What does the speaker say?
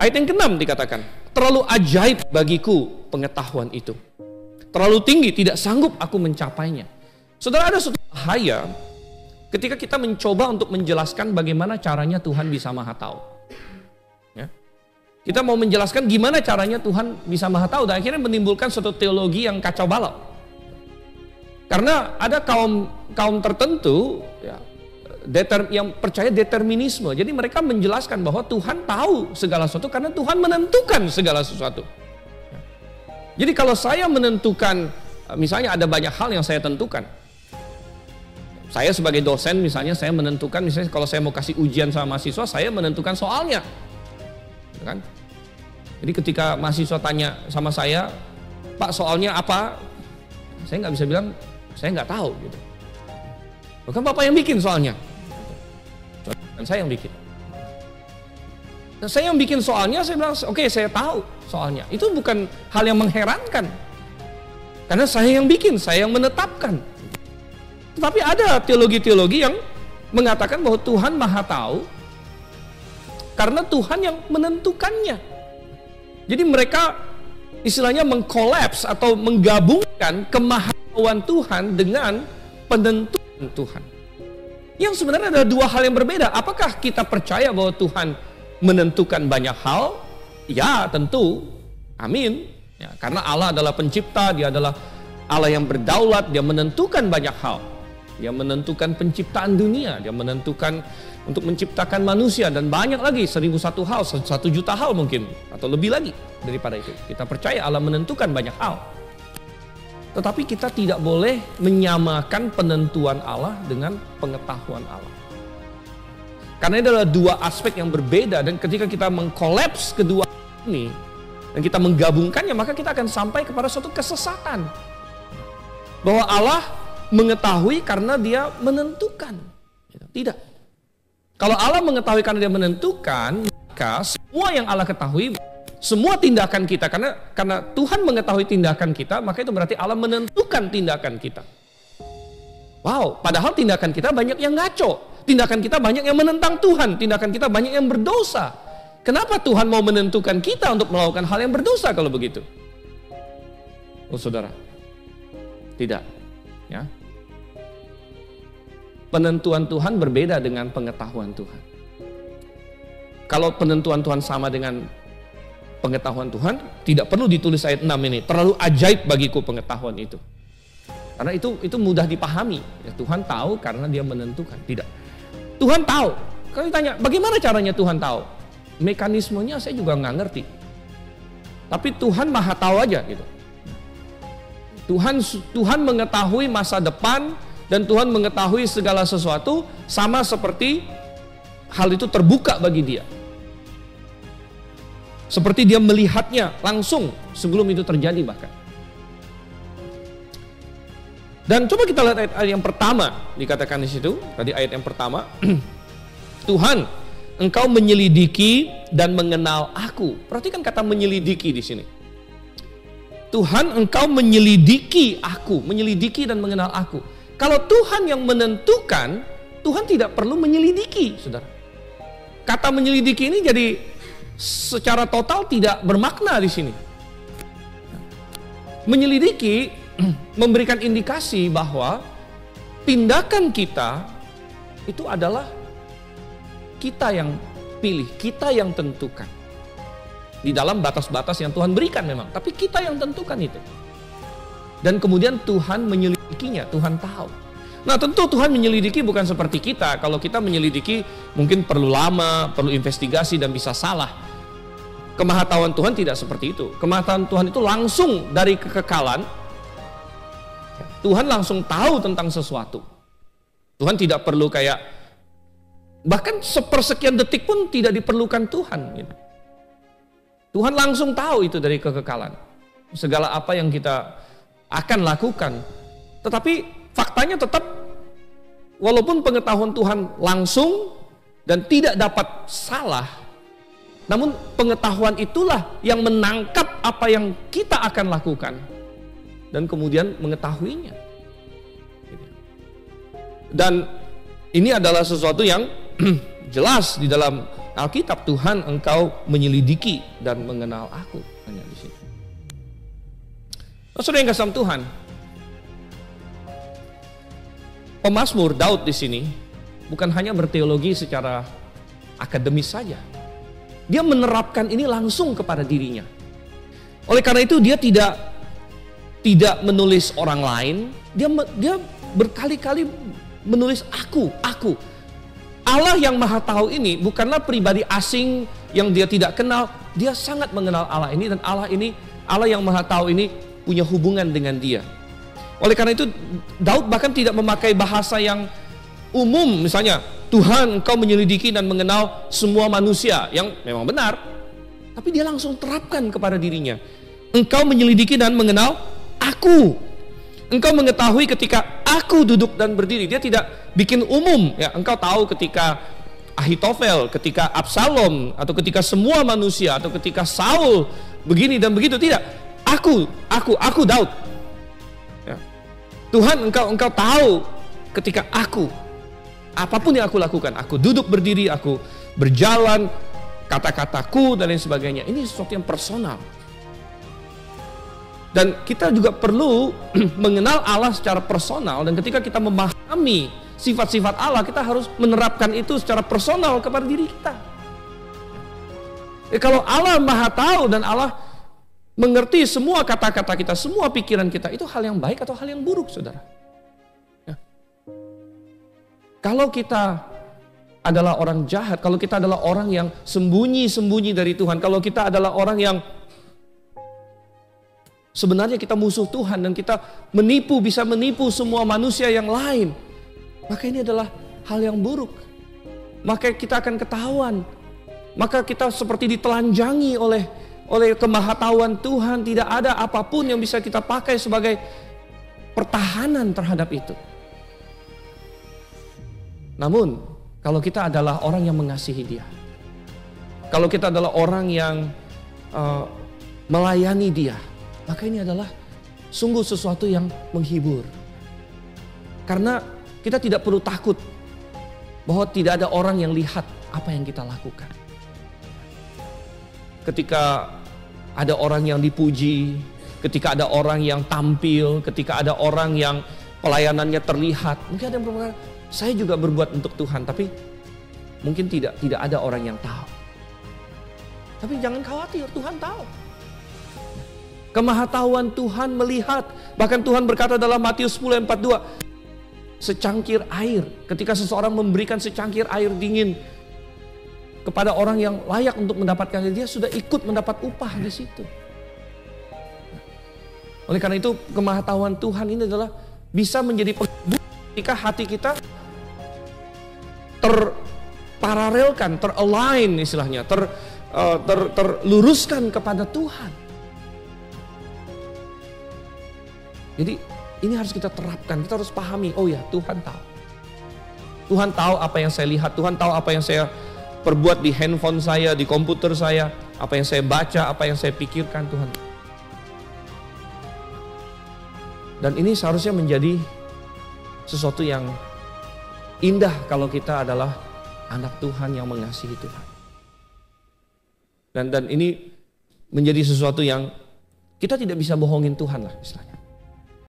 Ayat yang ke-6 dikatakan, terlalu ajaib bagiku pengetahuan itu. Terlalu tinggi, tidak sanggup aku mencapainya. Saudara, ada suatu bahaya ketika kita mencoba untuk menjelaskan bagaimana caranya Tuhan bisa maha tahu. Ya. Kita mau menjelaskan gimana caranya Tuhan bisa maha tahu, dan akhirnya menimbulkan suatu teologi yang kacau balau. Karena ada kaum tertentu ya, yang percaya determinisme. Jadi mereka menjelaskan bahwa Tuhan tahu segala sesuatu karena Tuhan menentukan segala sesuatu. Jadi kalau saya menentukan, misalnya ada banyak hal yang saya tentukan. Saya sebagai dosen misalnya, saya menentukan, misalnya kalau saya mau kasih ujian sama mahasiswa, saya menentukan soalnya. Kan? Jadi ketika mahasiswa tanya sama saya, Pak soalnya apa? Saya nggak bisa bilang, saya nggak tahu. Gitu. Bukan Bapak yang bikin soalnya. Dan saya yang bikin. Nah, saya yang bikin soalnya, saya bilang, oke, saya tahu soalnya. Itu bukan hal yang mengherankan. Karena saya yang bikin, saya yang menetapkan. Tetapi ada teologi-teologi yang mengatakan bahwa Tuhan maha tahu karena Tuhan yang menentukannya. Jadi mereka istilahnya mengkolaps atau menggabungkan kemahatauan Tuhan dengan penentuan Tuhan. Yang sebenarnya ada dua hal yang berbeda. Apakah kita percaya bahwa Tuhan menentukan banyak hal? Ya, tentu. Amin. Ya, karena Allah adalah pencipta, Dia adalah Allah yang berdaulat, Dia menentukan banyak hal. Dia menentukan penciptaan dunia, Dia menentukan untuk menciptakan manusia, dan banyak lagi, 1001 hal, 1 juta hal mungkin, atau lebih lagi daripada itu. Kita percaya Allah menentukan banyak hal. Tetapi kita tidak boleh menyamakan penentuan Allah dengan pengetahuan Allah. Karena ini adalah dua aspek yang berbeda, dan ketika kita mengkolaps kedua ini dan kita menggabungkannya, maka kita akan sampai kepada suatu kesesatan. Bahwa Allah mengetahui karena Dia menentukan. Tidak. Kalau Allah mengetahui karena Dia menentukan, maka semua yang Allah ketahui, semua tindakan kita, karena Tuhan mengetahui tindakan kita, maka itu berarti Allah menentukan tindakan kita. Wow, padahal tindakan kita banyak yang ngaco. Tindakan kita banyak yang menentang Tuhan. Tindakan kita banyak yang berdosa. Kenapa Tuhan mau menentukan kita untuk melakukan hal yang berdosa kalau begitu? Oh saudara, tidak. Ya. Penentuan Tuhan berbeda dengan pengetahuan Tuhan. Kalau penentuan Tuhan sama dengan pengetahuan Tuhan, tidak perlu ditulis ayat 6 ini. Terlalu ajaib bagiku pengetahuan itu. Karena itu mudah dipahami. Ya, Tuhan tahu karena Dia menentukan. Tidak. Tuhan tahu. Kalau ditanya, bagaimana caranya Tuhan tahu? Mekanismenya saya juga nggak ngerti. Tapi Tuhan maha tahu aja gitu. Tuhan mengetahui masa depan, dan Tuhan mengetahui segala sesuatu, sama seperti hal itu terbuka bagi Dia. Seperti Dia melihatnya langsung sebelum itu terjadi bahkan. Dan coba kita lihat ayat yang pertama, dikatakan di situ, tadi ayat yang pertama, Tuhan, Engkau menyelidiki dan mengenal aku. Perhatikan kata menyelidiki di sini. Tuhan, Engkau menyelidiki aku, menyelidiki dan mengenal aku. Kalau Tuhan yang menentukan, Tuhan tidak perlu menyelidiki, saudara. Kata menyelidiki ini jadi secara total tidak bermakna di sini. Menyelidiki memberikan indikasi bahwa tindakan kita itu adalah kita yang pilih, kita yang tentukan. Di dalam batas-batas yang Tuhan berikan memang, tapi kita yang tentukan itu. Dan kemudian Tuhan menyelidikinya, Tuhan tahu. Nah tentu Tuhan menyelidiki bukan seperti kita. Kalau kita menyelidiki mungkin perlu lama, perlu investigasi dan bisa salah. Kemahatauan Tuhan tidak seperti itu. Kemahatauan Tuhan itu langsung dari kekekalan. Tuhan langsung tahu tentang sesuatu. Tuhan tidak perlu kayak, bahkan sepersekian detik pun tidak diperlukan Tuhan. Gitu. Tuhan langsung tahu itu dari kekekalan. Segala apa yang kita akan lakukan. Tetapi faktanya tetap, walaupun pengetahuan Tuhan langsung dan tidak dapat salah, namun pengetahuan itulah yang menangkap apa yang kita akan lakukan dan kemudian mengetahuinya. Dan ini adalah sesuatu yang jelas di dalam Alkitab, Tuhan engkau menyelidiki dan mengenal aku. Hanya di sini. Saudara yang kasih Tuhan, pemazmur Daud di sini bukan hanya berteologi secara akademis saja. Dia menerapkan ini langsung kepada dirinya. Oleh karena itu dia tidak menulis orang lain, dia berkali-kali menulis aku. Allah yang Maha Tahu ini bukanlah pribadi asing yang dia tidak kenal. Dia sangat mengenal Allah ini, dan Allah yang Maha Tahu ini punya hubungan dengan dia. Oleh karena itu Daud bahkan tidak memakai bahasa yang umum, misalnya Tuhan engkau menyelidiki dan mengenal semua manusia, yang memang benar, tapi dia langsung terapkan kepada dirinya. Engkau menyelidiki dan mengenal aku. Engkau mengetahui ketika aku duduk dan berdiri. Dia tidak bikin umum, ya. Engkau tahu ketika Ahitofel, ketika Absalom, atau ketika semua manusia, atau ketika Saul begini dan begitu. Tidak. Aku Daud. Ya. Tuhan, engkau tahu ketika aku, apapun yang aku lakukan, aku duduk berdiri, aku berjalan, kata-kataku dan lain sebagainya. Ini sesuatu yang personal. Dan kita juga perlu mengenal Allah secara personal, dan ketika kita memahami sifat-sifat Allah, kita harus menerapkan itu secara personal kepada diri kita. Kalau Allah Maha Tahu dan Allah mengerti semua kata-kata kita, semua pikiran kita, itu hal yang baik atau hal yang buruk, saudara? Ya. Kalau kita adalah orang jahat, kalau kita adalah orang yang sembunyi-sembunyi dari Tuhan, kalau kita adalah orang yang sebenarnya kita musuh Tuhan dan kita bisa menipu semua manusia yang lain, maka ini adalah hal yang buruk. Maka kita akan ketahuan. Maka kita seperti ditelanjangi oleh kemahatauan Tuhan. Tidak ada apapun yang bisa kita pakai sebagai pertahanan terhadap itu. Namun, kalau kita adalah orang yang mengasihi Dia, kalau kita adalah orang yang melayani Dia, maka ini adalah sungguh sesuatu yang menghibur. Karena kita tidak perlu takut bahwa tidak ada orang yang lihat apa yang kita lakukan. Ketika ada orang yang dipuji, ketika ada orang yang tampil, ketika ada orang yang pelayanannya terlihat, mungkin ada yang berkata, saya juga berbuat untuk Tuhan, tapi mungkin tidak ada orang yang tahu. Tapi jangan khawatir, Tuhan tahu. Kemahatauan Tuhan melihat. Bahkan Tuhan berkata dalam Matius 10:42, secangkir air, ketika seseorang memberikan secangkir air dingin kepada orang yang layak untuk mendapatkannya, dia sudah ikut mendapat upah di situ. Oleh karena itu kemahatauan Tuhan ini adalah bisa menjadi penghibur ketika hati kita terparalelkan, teralign istilahnya, terluruskan kepada Tuhan. Jadi ini harus kita terapkan, kita harus pahami, oh ya Tuhan tahu. Tuhan tahu apa yang saya lihat, Tuhan tahu apa yang saya perbuat di handphone saya, di komputer saya, apa yang saya baca, apa yang saya pikirkan, Tuhan. Dan ini seharusnya menjadi sesuatu yang indah kalau kita adalah anak Tuhan yang mengasihi Tuhan. Dan ini menjadi sesuatu yang kita tidak bisa bohongin Tuhan lah istilahnya.